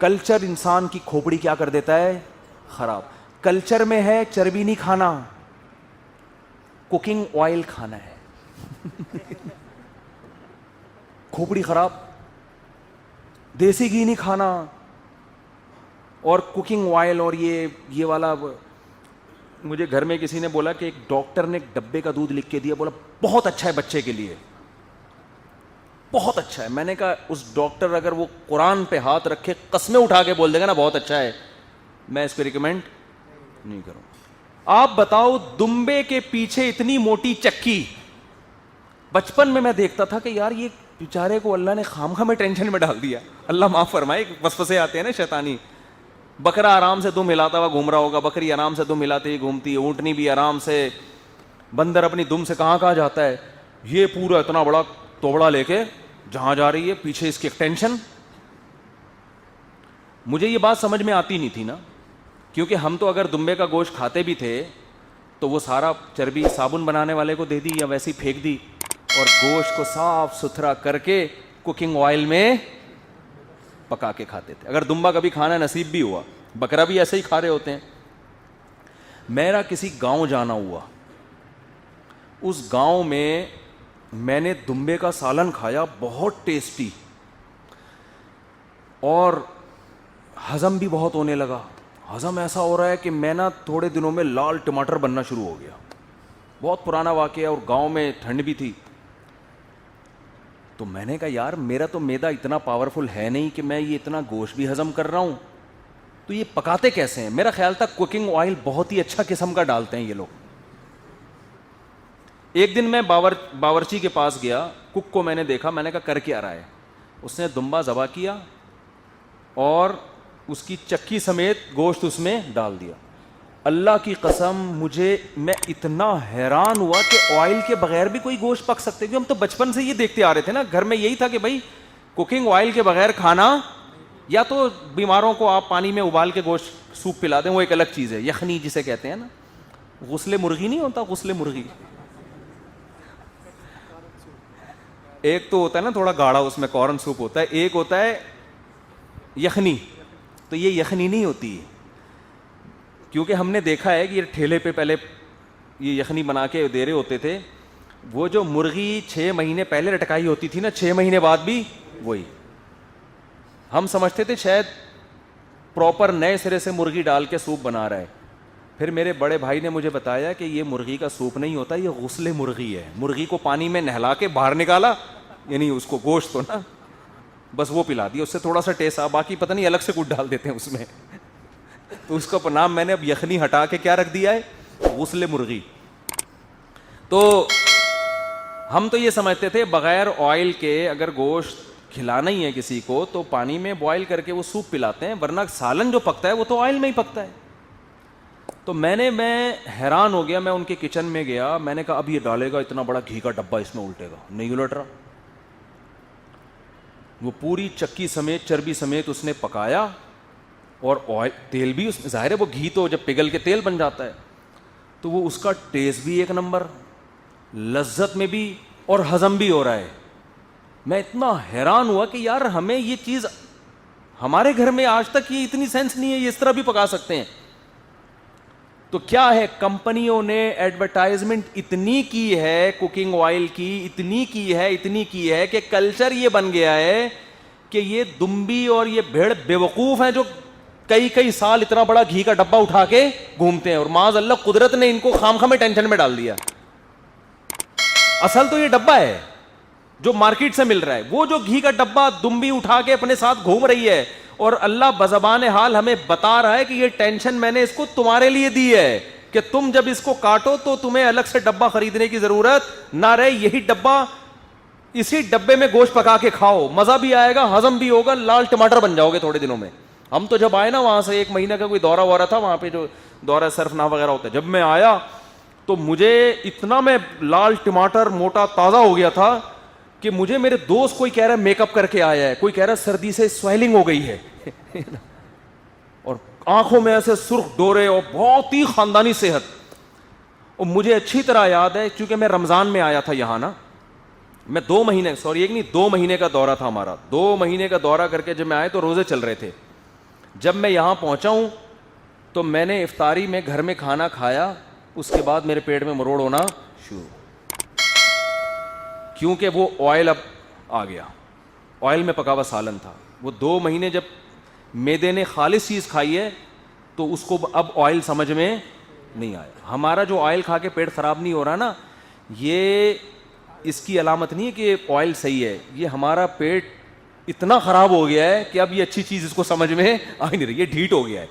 Culture انسان کی کھوپڑی کیا کر دیتا ہے؟ خراب. کلچر میں ہے چربی نہیں کھانا, کوکنگ آئل کھانا ہے. کھوپڑی خراب. دیسی گھی نہیں کھانا اور کوکنگ آئل اور یہ والا. مجھے گھر میں کسی نے بولا کہ ایک ڈاکٹر نے ایک ڈبے کا دودھ لکھ کے دیا, بولا بہت اچھا ہے بچے کے لیے, بہت اچھا ہے. میں نے کہا اس ڈاکٹر اگر وہ قرآن پہ ہاتھ رکھے قسمیں اٹھا کے بول دے گا نا بہت اچھا ہے, میں اس کو ریکمینڈ نہیں کروں. آپ بتاؤ دمبے کے پیچھے اتنی موٹی چکی. بچپن میں دیکھتا تھا کہ یار یہ بیچارے کو اللہ نے خام میں ٹینشن میں ڈال دیا. اللہ معاف فرمائے, وسوسے آتے ہیں نا شیطانی. بکرا آرام سے دم ہلاتا ہوا گھوم رہا ہوگا, بکری آرام سے دم ہلاتے ہی گھومتی ہے, اونٹنی بھی آرام سے, بندر اپنی دم سے کہاں جاتا ہے, یہ پورا اتنا بڑا توبڑا لے کے جہاں جا رہی ہے, پیچھے اس کی ایک ٹینشن. مجھے یہ بات سمجھ میں آتی نہیں تھی نا, کیونکہ ہم تو اگر دمبے کا گوشت کھاتے بھی تھے تو وہ سارا چربی صابن بنانے والے کو دے دی یا ویسی پھینک دی, اور گوشت کو صاف ستھرا کر کے کوکنگ آئل میں پکا کے کھاتے تھے. اگر دمبا کبھی کھانا نصیب بھی ہوا, بکرا بھی ایسے ہی کھا رہے ہوتے ہیں. میرا کسی گاؤں جانا ہوا, اس گاؤں میں نے دمبے کا سالن کھایا, بہت ٹیسٹی, اور ہضم بھی بہت ہونے لگا. ہضم ایسا ہو رہا ہے کہ میں نا تھوڑے دنوں میں لال ٹماٹر بننا شروع ہو گیا. بہت پرانا واقعہ, اور گاؤں میں ٹھنڈ بھی تھی. تو میں نے کہا یار میرا تو میدا اتنا پاورفل ہے نہیں کہ میں یہ اتنا گوشت بھی ہضم کر رہا ہوں, تو یہ پکاتے کیسے ہیں؟ میرا خیال تھا کوکنگ آئل بہت ہی اچھا قسم کا ڈالتے ہیں یہ لوگ. ایک دن میں باورچی کے پاس گیا, کک کو میں نے دیکھا, میں نے کہا کر کے آ رہا ہے. اس نے دمبا ذبح کیا اور اس کی چکی سمیت گوشت اس میں ڈال دیا. اللہ کی قسم میں اتنا حیران ہوا کہ آئل کے بغیر بھی کوئی گوشت پک سکتے, کیونکہ ہم تو بچپن سے یہ دیکھتے آ رہے تھے نا, گھر میں یہی تھا کہ بھائی کوکنگ آئل کے بغیر کھانا, یا تو بیماروں کو آپ پانی میں ابال کے گوشت سوپ پلا دیں, وہ ایک الگ چیز ہے, یخنی جسے کہتے ہیں نا, غسل مرغی نہیں ہوتا, غسل مرغی ایک تو ہوتا ہے نا تھوڑا گاڑھا, اس میں کارن سوپ ہوتا ہے, ایک ہوتا ہے یخنی. تو یہ یخنی نہیں ہوتی, کیونکہ ہم نے دیکھا ہے کہ یہ ٹھیلے پہ پہلے یہ یخنی بنا کے دے رہے ہوتے تھے. وہ جو مرغی 6 مہینے پہلے لٹکائی ہوتی تھی نا, 6 مہینے بعد بھی وہی. ہم سمجھتے تھے شاید پراپر نئے سرے سے مرغی ڈال کے سوپ بنا رہا ہے. پھر میرے بڑے بھائی نے مجھے بتایا کہ یہ مرغی کا سوپ نہیں ہوتا, یہ غسل مرغی ہے. مرغی کو پانی میں نہلا کے باہر نکالا, یعنی اس کو گوشت تو نا بس وہ پلا دیا, اس سے تھوڑا سا ٹیسٹ آ, باقی پتہ نہیں الگ سے کچھ ڈال دیتے ہیں اس میں. تو اس کا نام میں نے اب یخنی ہٹا کے کیا رکھ دیا ہے, غسل مرغی. تو ہم تو یہ سمجھتے تھے بغیر آئل کے اگر گوشت کھلانا ہی ہے کسی کو تو پانی میں بوائل کر کے وہ سوپ پلاتے ہیں, ورنہ سالن جو پکتا ہے وہ تو آئل میں ہی پکتا ہے. تو میں حیران ہو گیا, میں ان کے کچن میں گیا, میں نے کہا اب یہ ڈالے گا اتنا بڑا گھی کا ڈبہ اس میں الٹے گا, نہیں الٹ رہا. وہ پوری چکی سمیت چربی سمیت اس نے پکایا, اور آئل تیل بھی اس میں, ظاہر ہے وہ گھی تو جب پگھل کے تیل بن جاتا ہے تو وہ اس کا ٹیسٹ بھی ایک نمبر, لذت میں بھی, اور ہضم بھی ہو رہا ہے. میں اتنا حیران ہوا کہ یار ہمیں یہ چیز, ہمارے گھر میں آج تک یہ اتنی سینس نہیں ہے, یہ اس طرح بھی پکا سکتے ہیں. تو کیا ہے, کمپنیوں نے ایڈورٹائزمنٹ اتنی کی ہے کوکنگ آئل کی, اتنی کی ہے کہ کلچر یہ بن گیا ہے کہ یہ دمبی اور یہ بھیڑ بیوقوف ہیں جو کئی سال اتنا بڑا گھی کا ڈبہ اٹھا کے گھومتے ہیں, اور معاذ اللہ قدرت نے ان کو خام ٹینشن میں ڈال دیا. اصل تو یہ ڈبہ ہے جو مارکیٹ سے مل رہا ہے, وہ جو گھی کا ڈبہ دمبی اٹھا کے اپنے ساتھ گھوم رہی ہے, اور اللہ بزبان حال ہمیں بتا رہا ہے کہ یہ ٹینشن میں نے اس کو تمہارے لیے دی ہے کہ تم جب اس کو کاٹو تو تمہیں الگ سے ڈبہ خریدنے کی ضرورت نہ رہے, یہی ڈبہ, اسی ڈبے میں گوشت پکا کے کھاؤ, مزہ بھی آئے گا, ہضم بھی ہوگا, لال ٹماٹر بن جاؤ گے تھوڑے دنوں میں. ہم تو جب آئے نا وہاں سے 1 مہینے کا کوئی دورہ وورا تھا, وہاں پہ جو دورہ سرفنا وغیرہ ہوتا ہے, جب میں آیا تو مجھے اتنا میں لال ٹماٹر موٹا تازہ ہو گیا تھا کہ مجھے میرے دوست کوئی کہہ رہا ہے میک اپ کر کے آیا ہے, کوئی کہہ رہا ہے سردی سے سویلنگ ہو گئی ہے, اور آنکھوں میں ایسے سرخ ڈورے, اور بہت ہی خاندانی صحت. اور مجھے اچھی طرح یاد ہے چونکہ میں رمضان میں آیا تھا یہاں نا, میں 2 مہینے 2 مہینے کا دورہ تھا ہمارا, 2 مہینے کا دورہ کر کے جب میں آئے تو روزے چل رہے تھے. جب میں یہاں پہنچا ہوں تو میں نے افطاری میں گھر میں کھانا کھایا, اس کے بعد میرے پیٹ میں مروڑ ہونا شروع, کیونکہ وہ آئل اب آ گیا, آئل میں پکا ہوا سالن تھا. وہ 2 مہینے جب میدے نے خالص چیز کھائی ہے تو اس کو اب آئل سمجھ میں نہیں آیا. ہمارا جو آئل کھا کے پیٹ خراب نہیں ہو رہا نا, یہ اس کی علامت نہیں ہے کہ آئل صحیح ہے, یہ ہمارا پیٹ اتنا خراب ہو گیا ہے کہ اب یہ اچھی چیز اس کو سمجھ میں آ نہیں رہی, یہ ڈھیٹ ہو گیا ہے.